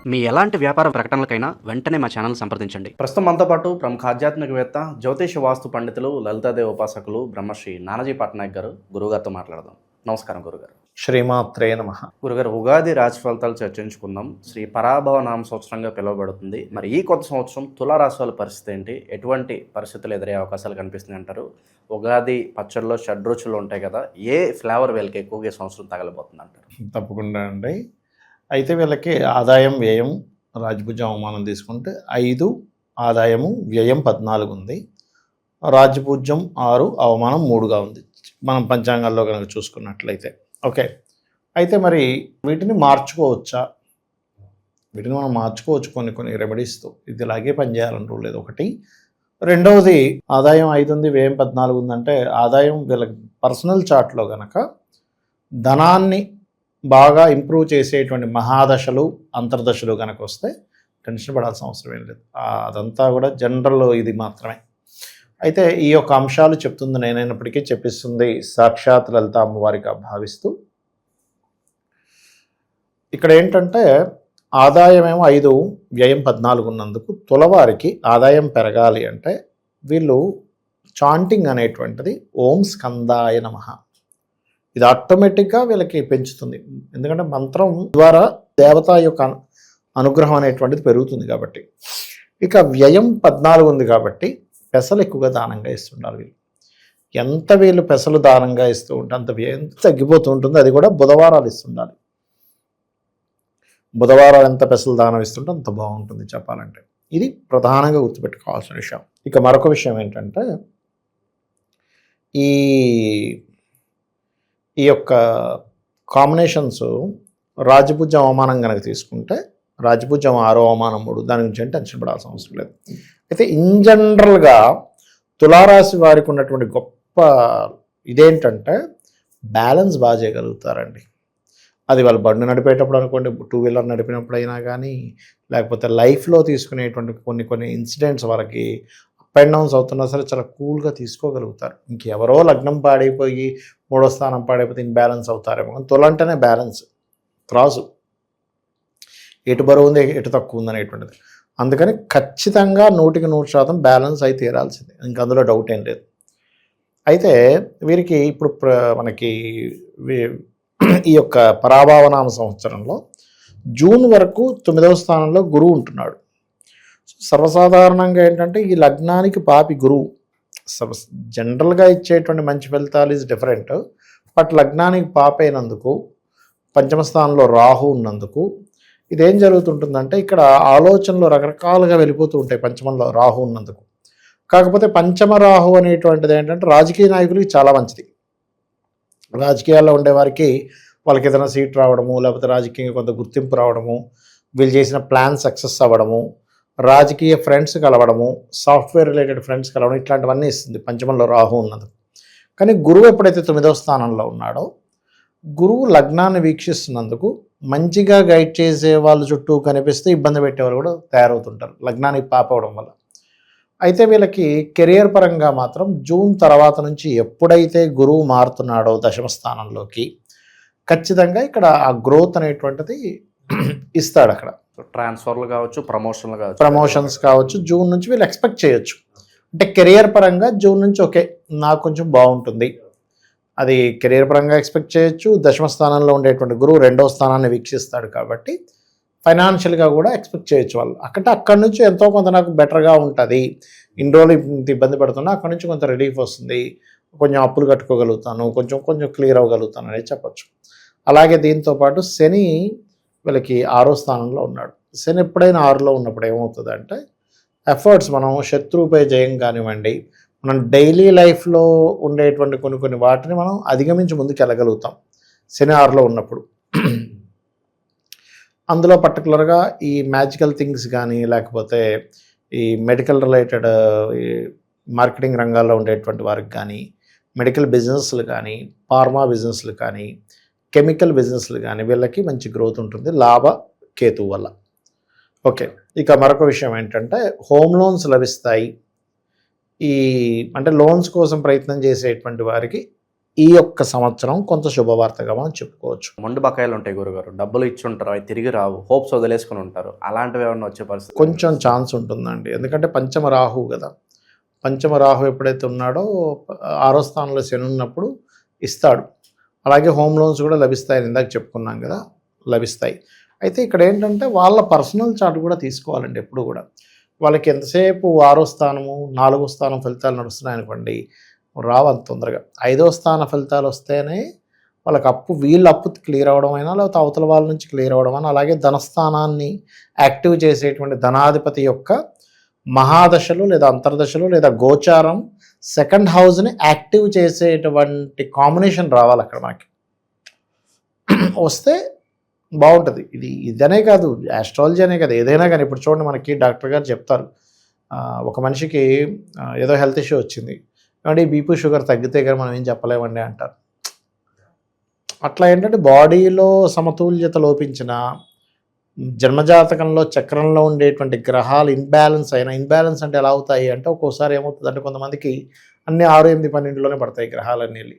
మీ ఎలాంటి వ్యాపార ప్రకటనలకైనా వెంటనే మా ఛానల్ సంప్రదించండి. ప్రస్తుతం మనతో పాటు ప్రముఖ ఆధ్యాత్మికవేత్త, జ్యోతిష వాస్తు పండితులు, లలితాదేవి ఉపాసకులు బ్రహ్మశ్రీ నానాజీ పట్నాయక్ గారు గురుగారితో మాట్లాడదాం. నమస్కారం గురుగారు. శ్రీమాత్రే నమః. గురుగారు, ఉగాది రాశి ఫలితాలు చర్చించుకుందాం. శ్రీ పరాభవ నామ సంవత్సరంగా పిలువబడుతుంది. మరి ఈ కొత్త సంవత్సరం తులారాశి వాళ్ళ పరిస్థితి ఏంటి? ఎటువంటి పరిస్థితులు ఎదురయ్యే అవకాశాలు కనిపిస్తున్నాయి అంటారు? ఉగాది పచ్చడిలో షడ్రుచులు ఉంటాయి కదా, ఏ ఫ్లేవర్ వీళ్ళకి ఎక్కువగా ఈ సంవత్సరం తగలబోతుంది అంటారు? తప్పకుండా అండి. అయితే వీళ్ళకి ఆదాయం వ్యయం రాజభుజం అవమానం తీసుకుంటే 5, ఆదాయము వ్యయం 14 ఉంది. రాజభుజం 6, అవమానం 3గా ఉంది మనం పంచాంగాల్లో కనుక చూసుకున్నట్లయితే. ఓకే, అయితే మరి వీటిని మార్చుకోవచ్చా? వీటిని మనం మార్చుకోవచ్చు కొన్ని రెమెడీస్తో. ఇది ఇలాగే పనిచేయాలని రూల్ లేదు. ఒకటి. రెండవది, ఆదాయం 5 ఉంది, వ్యయం 14 ఉందంటే ఆదాయం వీళ్ళకి పర్సనల్ చార్ట్లో కనుక ధనాన్ని బాగా ఇంప్రూవ్ చేసేటువంటి మహాదశలు, అంతర్దశలు కనుక వస్తే టెన్షన్ పడాల్సిన అవసరం ఏం లేదు. అదంతా కూడా జనరల్ ఇది మాత్రమే. అయితే ఈ యొక్క అంశాలు చెప్తుంది నేనైనప్పటికీ చెప్పిస్తుంది సాక్షాత్ లలిత అమ్మవారిగా భావిస్తూ. ఇక్కడ ఏంటంటే ఆదాయమేమో 5, వ్యయం 14 ఉన్నందుకు తులవారికి ఆదాయం పెరగాలి అంటే వీళ్ళు చాంటింగ్ అనేటువంటిది ఓం స్కందాయ నమః, ఇది ఆటోమేటిక్గా వీళ్ళకి పెంచుతుంది. ఎందుకంటే మంత్రం ద్వారా దేవత యొక్క అనుగ్రహం అనేటువంటిది పెరుగుతుంది కాబట్టి. ఇక వ్యయం 14 ఉంది కాబట్టి పెసలు ఎక్కువగా దానంగా ఇస్తుండాలి వీళ్ళు. ఎంత వీళ్ళు పెసలు దానంగా ఇస్తూ ఉంటే అంత వ్యయం తగ్గిపోతూ ఉంటుంది. అది కూడా బుధవారాలు ఇస్తుండాలి. బుధవారాలు ఎంత పెసలు దానం ఇస్తుంటే అంత బాగుంటుంది చెప్పాలంటే. ఇది ప్రధానంగా గుర్తుపెట్టుకోవాల్సిన విషయం. ఇక మరొక విషయం ఏంటంటే ఈ యొక్క కాంబినేషన్స్ రాజభుజం అవమానం కనుక తీసుకుంటే రాజభుజం 6, అవమానం 3, దాని గురించి టెన్షన్ పడాల్సిన అవసరం లేదు. అయితే ఇన్ జనరల్గా తులారాశి వారికి ఉన్నటువంటి గొప్ప ఇదేంటంటే బ్యాలెన్స్ బాగా చేయగలుగుతారండి. అది వాళ్ళు బండి నడిపేటప్పుడు అనుకోండి, 2 వీలర్ నడిపినప్పుడు అయినా కానీ, లేకపోతే లైఫ్లో తీసుకునేటువంటి కొన్ని ఇన్సిడెంట్స్ వాళ్ళకి అప్ అండ్ డౌన్స్ అవుతున్నా సరే చాలా కూల్గా తీసుకోగలుగుతారు. ఇంకెవరో లగ్నం పాడైపోయి 3వ స్థానం పాడైపోతే ఇన్బ్యాలెన్స్ అవుతారేమో. తుల అంటేనే బ్యాలెన్స్, క్రాసు, ఎటు బరువు ఉంది ఎటు తక్కువ ఉంది అనేటువంటిది. అందుకని ఖచ్చితంగా 100% బ్యాలెన్స్ అయితే తీరాల్సిందే, ఇంక అందులో డౌట్ ఏం లేదు. అయితే వీరికి ఇప్పుడు మనకి ఈ యొక్క పరాభావనామ సంవత్సరంలో జూన్ వరకు 9వ స్థానంలో గురువు ఉంటున్నాడు. సర్వసాధారణంగా ఏంటంటే ఈ లగ్నానికి పాపి గురువు జనరల్గా ఇచ్చేటువంటి మంచి ఫలితాలు ఈజ్ డిఫరెంట్. బట్ లగ్నానికి పాపైనందుకు, పంచమ స్థానంలో రాహు ఉన్నందుకు ఇదేం జరుగుతుంటుందంటే ఇక్కడ ఆలోచనలు రకరకాలుగా వెళ్ళిపోతూ ఉంటాయి పంచమంలో రాహు ఉన్నందుకు. కాకపోతే పంచమ రాహు అనేటువంటిది ఏంటంటే రాజకీయ నాయకులకి చాలా మంచిది. రాజకీయాల్లో ఉండేవారికి వాళ్ళకి ఏదైనా సీట్ రావడము, లేకపోతే రాజకీయంగా కొంత గుర్తింపు రావడము, వీళ్ళు చేసిన ప్లాన్ సక్సెస్ అవ్వడము, రాజకీయ ఫ్రెండ్స్ కలవడము, సాఫ్ట్వేర్ రిలేటెడ్ ఫ్రెండ్స్ కలవడం, ఇట్లాంటివన్నీ ఇస్తుంది పంచమంలో రాహు ఉన్నది. కానీ గురువు ఎప్పుడైతే 9వ స్థానంలో ఉన్నాడో, గురువు లగ్నాన్ని వీక్షిస్తున్నందుకు మంచిగా గైడ్ చేసే వాళ్ళు చుట్టూ కనిపిస్తే ఇబ్బంది పెట్టేవాళ్ళు కూడా తయారవుతుంటారు లగ్నానికి పాపవడం వల్ల. అయితే వీళ్ళకి కెరియర్ పరంగా మాత్రం జూన్ తర్వాత నుంచి ఎప్పుడైతే గురువు మారుతున్నాడో దశమ స్థానంలోకి, ఖచ్చితంగా ఇక్కడ ఆ గ్రోత్ అనేటువంటిది ఇస్తాడు. అక్కడ ట్రాన్స్ఫర్లు కావచ్చు, ప్రమోషన్స్ కావచ్చు, జూన్ నుంచి వీళ్ళు ఎక్స్పెక్ట్ చేయొచ్చు. అంటే కెరియర్ పరంగా జూన్ నుంచి ఓకే నాకు కొంచెం బాగుంటుంది, అది కెరీర్ పరంగా ఎక్స్పెక్ట్ చేయొచ్చు. దశమ స్థానంలో ఉండేటువంటి గురువు 2వ స్థానాన్ని వీక్షిస్తాడు కాబట్టి ఫైనాన్షియల్గా కూడా ఎక్స్పెక్ట్ చేయొచ్చు వాళ్ళు. అక్కడి నుంచి ఎంతో కొంత నాకు బెటర్గా ఉంటుంది, ఇన్ని రోజులు ఇంత ఇబ్బంది పడుతున్నా అక్కడి నుంచి కొంత రిలీఫ్ వస్తుంది, కొంచెం అప్పులు కట్టుకోగలుగుతాను, కొంచెం క్లియర్ అవ్వగలుగుతాను అనేది చెప్పచ్చు. అలాగే దీంతోపాటు శని వీళ్ళకి 6వ స్థానంలో ఉన్నాడు. శని ఎప్పుడైనా 6లో ఉన్నప్పుడు ఏమవుతుందంటే ఎఫర్ట్స్, మనం శత్రువుపై జయం కానివ్వండి, మనం డైలీ లైఫ్లో ఉండేటువంటి కొన్ని వాటిని మనం అధిగమించి ముందుకు వెళ్ళగలుగుతాం శని 6లో ఉన్నప్పుడు. అందులో పర్టికులర్గా ఈ మ్యాజికల్ థింగ్స్ కానీ, లేకపోతే ఈ మెడికల్ రిలేటెడ్ ఈ మార్కెటింగ్ రంగాల్లో ఉండేటువంటి వారికి కానీ, మెడికల్ బిజినెస్లు కానీ, ఫార్మా బిజినెస్లు కానీ, కెమికల్ బిజినెస్లు కానీ వీళ్ళకి మంచి గ్రోత్ ఉంటుంది లాభ కేతువు వల్ల. ఓకే, ఇక మరొక విషయం ఏంటంటే హోమ్ లోన్స్ లభిస్తాయి. అంటే లోన్స్ కోసం ప్రయత్నం చేసేటువంటి వారికి ఈ యొక్క సంవత్సరం కొంత శుభవార్తగా మనం చెప్పుకోవచ్చు. మొండు బకాయిలు ఉంటాయి గురుగారు, డబ్బులు ఇచ్చి ఉంటారు, అవి తిరిగి రావు, హోప్స్ వదిలేసుకుని ఉంటారు, అలాంటివి ఏమన్నా వచ్చే పరిస్థితి? కొంచెం ఛాన్స్ ఉంటుందండి, ఎందుకంటే పంచమ రాహు కదా. పంచమ రాహు ఎప్పుడైతే ఉన్నాడో 6వ స్థానంలో శని ఉన్నప్పుడు ఇస్తాడు. అలాగే హోమ్ లోన్స్ కూడా లభిస్తాయని ఇందాక చెప్పుకున్నాం కదా, లభిస్తాయి. అయితే ఇక్కడ ఏంటంటే వాళ్ళ పర్సనల్ చార్ట్ కూడా తీసుకోవాలండి ఎప్పుడు కూడా. వాళ్ళకి ఎంతసేపు 6వ స్థానము 4వ స్థానం ఫలితాలు నడుస్తున్నాయి అనుకోండి, రావు అంత తొందరగా. 5వ స్థాన ఫలితాలు వస్తేనే వాళ్ళకి వీళ్ళ అప్పు క్లియర్ అవ్వడం అయినా, లేకపోతే అవతల వాళ్ళ నుంచి క్లియర్ అవ్వడం అయినా, అలాగే ధనస్థానాన్ని యాక్టివ్ చేసేటువంటి ధనాధిపతి యొక్క మహాదశలు లేదా అంతర్దశలు లేదా గోచారం సెకండ్ హౌస్ని యాక్టివ్ చేసేటువంటి కాంబినేషన్ రావాలి అక్కడ మనకి. వస్తే బాగుంటుంది. ఇదనే కాదు, ఆస్ట్రాలజీ అనే కాదు, ఏదైనా కానీ. ఇప్పుడు చూడండి, మనకి డాక్టర్ గారు చెప్తారు, ఒక మనిషికి ఏదో హెల్త్ ఇష్యూ వచ్చింది, కాబట్టి బీపీ షుగర్ తగ్గితే కానీ మనం ఏం చెప్పలేమండి అంటారు. అట్లా ఏంటంటే బాడీలో సమతుల్యత లోపించిన, జన్మజాతకంలో చక్రంలో ఉండేటువంటి గ్రహాలు ఇన్బ్యాలెన్స్ ఇన్బ్యాలెన్స్ అంటే ఎలా అవుతాయి అంటే, ఒక్కోసారి ఏమవుతుందంటే కొంతమందికి అన్ని 6, 8, 12లోనే పడతాయి గ్రహాలన్నీ వెళ్ళి.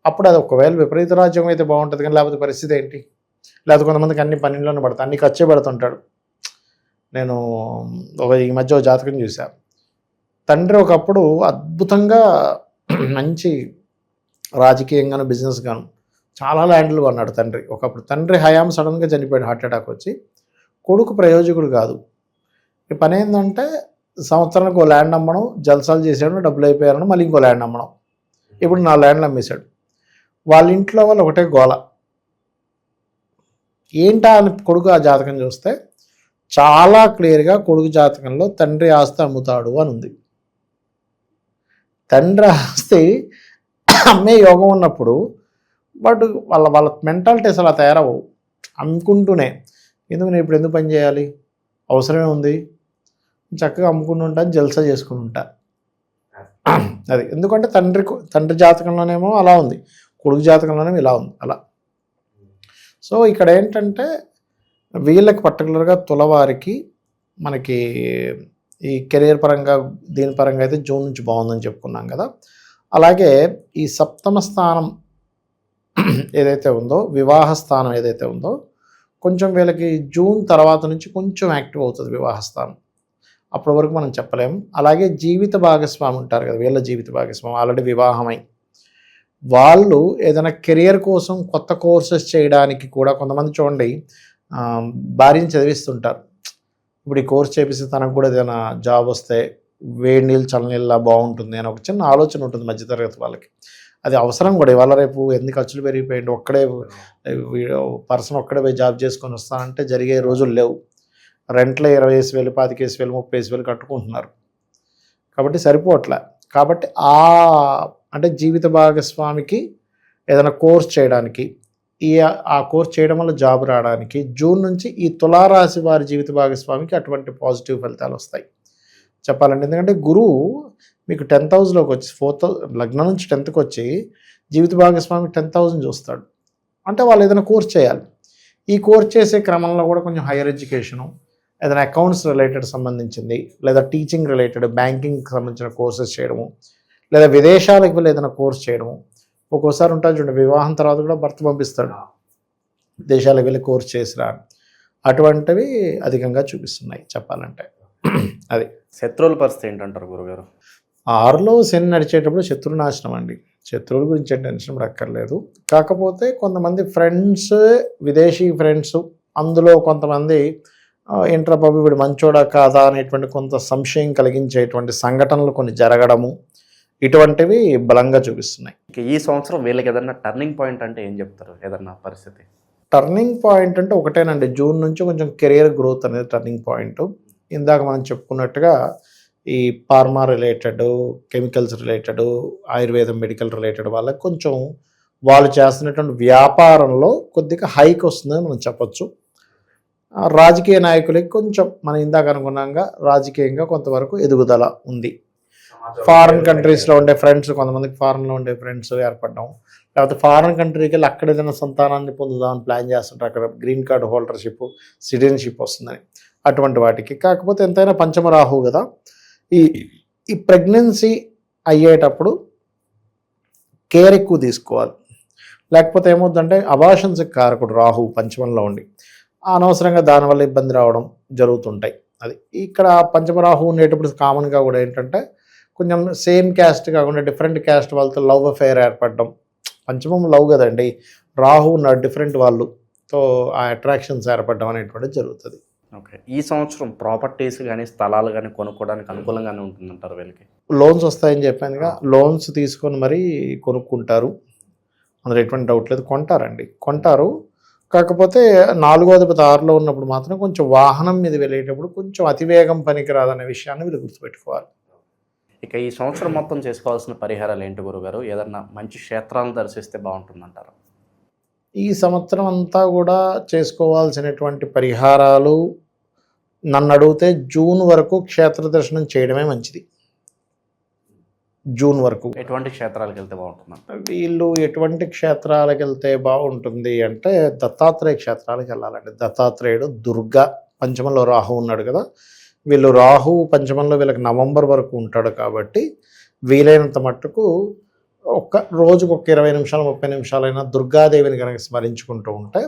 అప్పుడు అది ఒకవేళ విపరీత రాజ్యం అయితే బాగుంటుంది, కానీ లేకపోతే పరిస్థితి ఏంటి? లేకపోతే కొంతమందికి అన్ని 12లోనే పడతాయి, అన్ని ఖర్చే పెడుతుంటాడు. నేను ఈ మధ్య జాతకం చూశాను. తండ్రి ఒకప్పుడు అద్భుతంగా మంచి రాజకీయంగాను బిజినెస్ గాను చాలా ల్యాండ్లు కొన్నాడు తండ్రి. ఒకప్పుడు తండ్రి హయాం సడన్గా చనిపోయాడు, హార్ట్ అటాక్ వచ్చి. కొడుకు ప్రయోజకుడు కాదు. ఈ పని ఏంటంటే సంవత్సరానికి ఒక ల్యాండ్ అమ్మడం, జల్సాలు చేసాడు, డబ్బులు అయిపోయారని మళ్ళీ ఇంకో ల్యాండ్ అమ్మడం. ఇప్పుడు 4 ల్యాండ్లు అమ్మేశాడు. వాళ్ళ ఇంట్లో వాళ్ళు ఒకటే గోల. ఏంటా అని కొడుకు ఆ జాతకం చూస్తే చాలా క్లియర్గా కొడుకు జాతకంలో తండ్రి ఆస్తి అమ్ముతాడు అని ఉంది. తండ్రి ఆస్తి అమ్మే యోగం ఉన్నప్పుడు బట్ వాళ్ళ మెంటాలిటీ అసలు అలా తయారవు. అనుకుంటూనే ఎందుకు నేను ఇప్పుడు ఎందుకు పని చేయాలి, అవసరమే ఉంది, చక్కగా అమ్ముకుని ఉంటాను, జల్సా చేసుకుని ఉంటా. అది ఎందుకంటే తండ్రి జాతకంలోనేమో అలా ఉంది, కొడుకు జాతకంలోనేమో ఇలా ఉంది అలా. సో ఇక్కడ ఏంటంటే వీళ్ళకి పర్టికులర్గా తులవారికి మనకి ఈ కెరీర్ పరంగా దీని పరంగా అయితే జూన్ నుంచి బాగుందని చెప్పుకున్నాం కదా. అలాగే ఈ 7వ స్థానం ఏదైతే ఉందో, వివాహ స్థానం ఏదైతే ఉందో, కొంచెం వీళ్ళకి జూన్ తర్వాత నుంచి కొంచెం యాక్టివ్ అవుతుంది వివాహ స్థానం. అప్పటి వరకు మనం చెప్పలేము. అలాగే జీవిత భాగస్వామి ఉంటారు కదా, వీళ్ళ జీవిత భాగస్వామి ఆల్రెడీ వివాహమై వాళ్ళు ఏదైనా కెరియర్ కోసం కొత్త కోర్సెస్ చేయడానికి కూడా కొంతమంది చూడండి భార్యని చదివిస్తుంటారు. ఇప్పుడు ఈ కోర్స్ చేపిస్తే తనకు కూడా ఏదైనా జాబ్ వస్తే వేడి నీళ్ళు చల్లనీళ్ళ బాగుంటుంది అని ఒక చిన్న ఆలోచన ఉంటుంది మధ్యతరగతి వాళ్ళకి. అది అవసరం కూడా. ఇవాళ రేపు ఎన్ని ఖర్చులు పెరిగిపోయింది, పర్సన్ ఒక్కడే పోయి జాబ్ చేసుకొని వస్తానంటే జరిగే రోజులు లేవు. రెంట్లో 20,000, 25,000, 30,000 కట్టుకుంటున్నారు. కాబట్టి సరిపోవట్లే. కాబట్టి అంటే జీవిత భాగస్వామికి ఏదైనా కోర్స్ చేయడానికి, ఆ కోర్స్ చేయడం వల్ల జాబ్ రావడానికి జూన్ నుంచి ఈ తులారాశి వారి జీవిత భాగస్వామికి అటువంటి పాజిటివ్ ఫలితాలు వస్తాయి చెప్పాలంటే. ఎందుకంటే గురువు మీకు 10th హౌస్లోకి వచ్చి 4th లగ్నం నుంచి 10th వచ్చి జీవిత భాగస్వామి 10,000 చూస్తాడు. అంటే వాళ్ళు ఏదైనా కోర్స్ చేయాలి. ఈ కోర్స్ చేసే క్రమంలో కూడా కొంచెం హైయర్ ఎడ్యుకేషను, ఏదైనా అకౌంట్స్ రిలేటెడ్ సంబంధించింది, లేదా టీచింగ్ రిలేటెడ్ బ్యాంకింగ్కి సంబంధించిన కోర్సెస్ చేయడము, లేదా విదేశాలకు వెళ్ళి ఏదైనా కోర్స్ చేయడము. ఒక్కోసారి ఉంటుంది చూడండి, వివాహం తర్వాత కూడా భర్త పంపిస్తాడు దేశాలకు వెళ్ళి కోర్స్ చేసిరా. అటువంటివి అధికంగా చూపిస్తున్నాయి చెప్పాలంటే. అది శత్రువుల పరిస్థితి ఏంటంటారు గురుగారు? 6లో శని నడిచేటప్పుడు శత్రునాశనం అండి. శత్రువుల గురించి టెన్షన్ అక్కర్లేదు. కాకపోతే కొంతమంది ఫ్రెండ్స్, విదేశీ ఫ్రెండ్స్, అందులో కొంతమంది ఏంట్రా బాబు వీడు మంచోడా కాదా అనేటువంటి కొంత సంశయం కలిగించేటువంటి సంఘటనలు కొన్ని జరగడము, ఇటువంటివి బలంగా చూపిస్తున్నాయి. ఈ సంవత్సరం వీళ్ళకి ఏదన్నా టర్నింగ్ పాయింట్ అంటే ఏం చెప్తారు? ఏదన్నా పరిస్థితి టర్నింగ్ పాయింట్ అంటే ఒకటేనండి, జూన్ నుంచి కొంచెం కెరియర్ గ్రోత్ అనేది టర్నింగ్ పాయింట్. ఇందాక మనం చెప్పుకున్నట్టుగా ఈ ఫార్మా రిలేటెడ్, కెమికల్స్ రిలేటెడ్, ఆయుర్వేదం మెడికల్ రిలేటెడ్ వాళ్ళకి కొంచెం వాళ్ళు చేస్తున్నటువంటి వ్యాపారంలో కొద్దిగా హైక్ వస్తుందని మనం చెప్పచ్చు. రాజకీయ నాయకులకి కొంచెం మనం ఇందాక అనుకున్నాగా రాజకీయంగా కొంతవరకు ఎదుగుదల ఉంది. ఫారిన్ కంట్రీస్లో ఉండే ఫ్రెండ్స్, కొంతమందికి ఫారెన్లో ఉండే ఫ్రెండ్స్ ఏర్పడడం, లేకపోతే ఫారిన్ కంట్రీకి వెళ్ళి అక్కడ ఏదైనా సంతానాన్ని పొందుదామని ప్లాన్ చేస్తుంటారు. అక్కడ గ్రీన్ కార్డు హోల్డర్షిప్, సిటిజన్షిప్ వస్తుందని అటువంటి వాటికి. కాకపోతే ఎంతైనా పంచమ రాహు కదా, ఈ ప్రెగ్నెన్సీ అయ్యేటప్పుడు కేర్ ఎక్కువ తీసుకోవాలి. లేకపోతే ఏమవుతుందంటే అబార్షన్స్కి కారకుడు రాహు పంచమంలో ఉండి అనవసరంగా దానివల్ల ఇబ్బంది రావడం జరుగుతుంటాయి. అది ఇక్కడ పంచమ రాహు ఉండేటప్పుడు కామన్గా కూడా ఏంటంటే కొంచెం సేమ్ క్యాస్ట్ కాకుండా డిఫరెంట్ క్యాస్ట్ వాళ్ళతో లవ్ అఫైర్ ఏర్పడడం. పంచమం లవ్ కదండి, రాహు ఉన్న డిఫరెంట్ వాళ్ళతో ఆ అట్రాక్షన్స్ ఏర్పడడం అనేటువంటిది జరుగుతుంది. ఓకే, ఈ సంవత్సరం ప్రాపర్టీస్ కానీ స్థలాలు కానీ కొనుక్కోవడానికి అనుకూలంగానే ఉంటుందంటారు వీళ్ళకి? లోన్స్ వస్తాయని చెప్పానుగా, లోన్స్ తీసుకొని మరీ కొనుక్కుంటారు, అందులో ఎటువంటి డౌట్ లేదు. కొంటారు. కాకపోతే 4వ అధిపతి 6లో ఉన్నప్పుడు మాత్రం కొంచెం వాహనం మీద వెళ్ళేటప్పుడు కొంచెం అతివేగం పనికిరాదనే విషయాన్ని వీళ్ళు గుర్తుపెట్టుకోవాలి. ఇక ఈ సంవత్సరం మొత్తం చేసుకోవాల్సిన పరిహారాలు ఏంటి గురుగారు? ఏదన్నా మంచి క్షేత్రాలను దర్శిస్తే బాగుంటుందంటారు? ఈ సంవత్సరం అంతా కూడా చేసుకోవాల్సినటువంటి పరిహారాలు నన్ను అడిగితే జూన్ వరకు క్షేత్ర దర్శనం చేయడమే మంచిది. జూన్ వరకు ఎటువంటి క్షేత్రాలకు వెళ్తే బాగుంటుందంట? వీళ్ళు ఎటువంటి క్షేత్రాలకు వెళ్తే బాగుంటుంది అంటే దత్తాత్రేయ క్షేత్రాలకు వెళ్ళాలండి. దత్తాత్రేయుడు, దుర్గా, పంచమంలో రాహు ఉన్నాడు కదా, వీళ్ళు రాహు పంచమంలో వీళ్ళకి నవంబర్ వరకు ఉంటాడు కాబట్టి వీలైనంత మట్టుకు రోజుకు ఒక 20 నిమిషాలు 30 నిమిషాలైనా దుర్గాదేవిని కనుక స్మరించుకుంటూ ఉంటే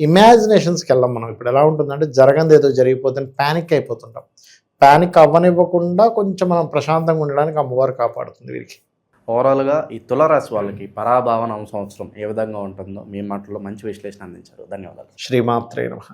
ఇమాజినేషన్స్కి వెళ్ళాం మనం. ఇప్పుడు ఎలా ఉంటుందంటే జరగంది ఏదో జరిగిపోతుంది ప్యానిక్ అయిపోతుంటాం. ప్యానిక్ అవ్వనివ్వకుండా కొంచెం మనం ప్రశాంతంగా ఉండడానికి అమ్మవారు కాపాడుతుంది వీరికి. ఓవరాల్గా ఈ తులారాశి వాళ్ళకి పరాభావ నామ సంవత్సరం ఏ విధంగా ఉంటుందో మీ మాటల్లో మంచి విశ్లేషణ అందించారు. ధన్యవాదాలు. శ్రీమాత్రే నమః.